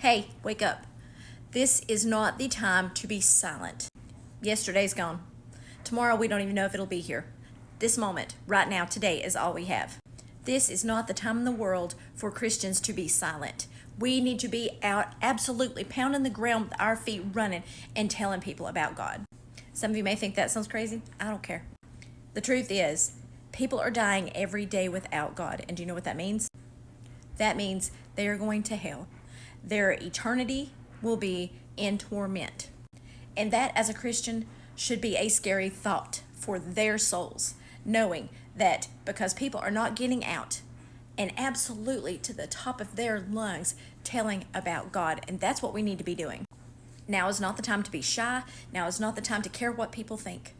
Hey, wake up. This is not the time to be silent. Yesterday's gone. Tomorrow we don't even know if it'll be here. This moment, right now, today is all we have. This is not the time in the world for Christians to be silent. We need to be out absolutely pounding the ground with our feet running and telling people about God. Some of you may think that sounds crazy. I don't care. The truth is, people are dying every day without God. And do you know what that means? That means they are going to hell. Their eternity will be in torment. And that, as a Christian, should be a scary thought for their souls, knowing that because people are not getting out and absolutely to the top of their lungs telling about God. And that's what we need to be doing. Now is not the time to be shy. Now is not the time to care what people think.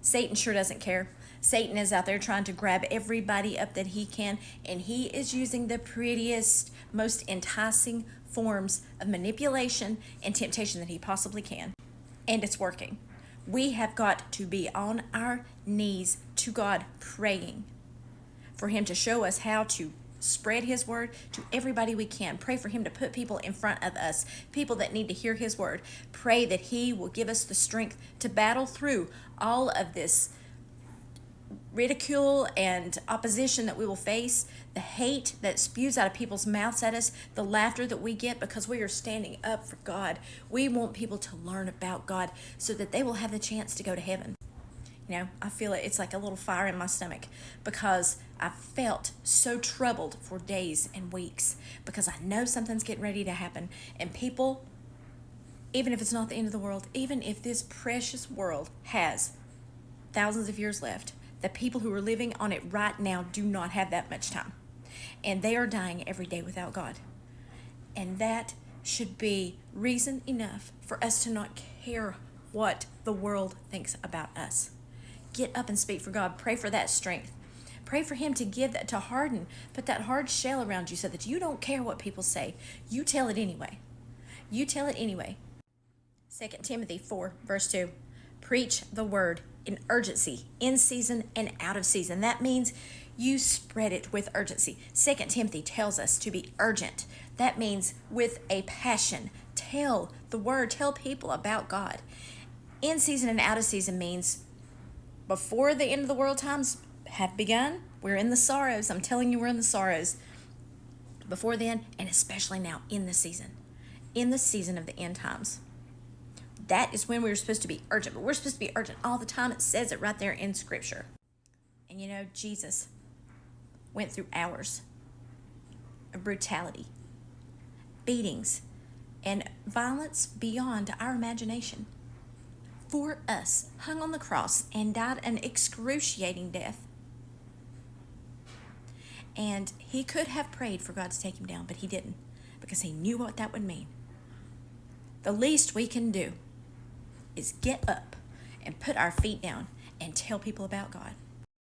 Satan sure doesn't care. Satan is out there trying to grab everybody up that he can, and he is using the prettiest, most enticing forms of manipulation and temptation that he possibly can. And it's working. We have got to be on our knees to God praying for him to show us how to spread his word to everybody we can. Pray for him to put people in front of us, people that need to hear his word. Pray that he will give us the strength to battle through all of this ridicule and opposition that we will face, the hate that spews out of people's mouths at us, the laughter that we get because we are standing up for God. We want people to learn about God so that they will have the chance to go to heaven. You know, I feel it's like a little fire in my stomach because I felt so troubled for days and weeks because I know something's getting ready to happen. And people, even if it's not the end of the world, even if this precious world has thousands of years left, the people who are living on it right now do not have that much time. And they are dying every day without God. And that should be reason enough for us to not care what the world thinks about us. Get up and speak for God. Pray for that strength. Pray for him to give that, to harden, put that hard shell around you so that you don't care what people say. You tell it anyway. You tell it anyway. 2 Timothy 4, verse 2. Preach the word in urgency, in season and out of season. That means you spread it with urgency. 2 Timothy tells us to be urgent. That means with a passion. Tell the word, tell people about God. In season and out of season means before the end of the world times have begun, we're in the sorrows. I'm telling you, we're in the sorrows. Before then, and especially now, in the season of the end times. That is when we're supposed to be urgent, but we're supposed to be urgent all the time. It says it right there in Scripture. And you know, Jesus went through hours of brutality, beatings, and violence beyond our imagination for us, hung on the cross and died an excruciating death. And he could have prayed for God to take him down, but he didn't, because he knew what that would mean. The least we can do is get up and put our feet down and tell people about God.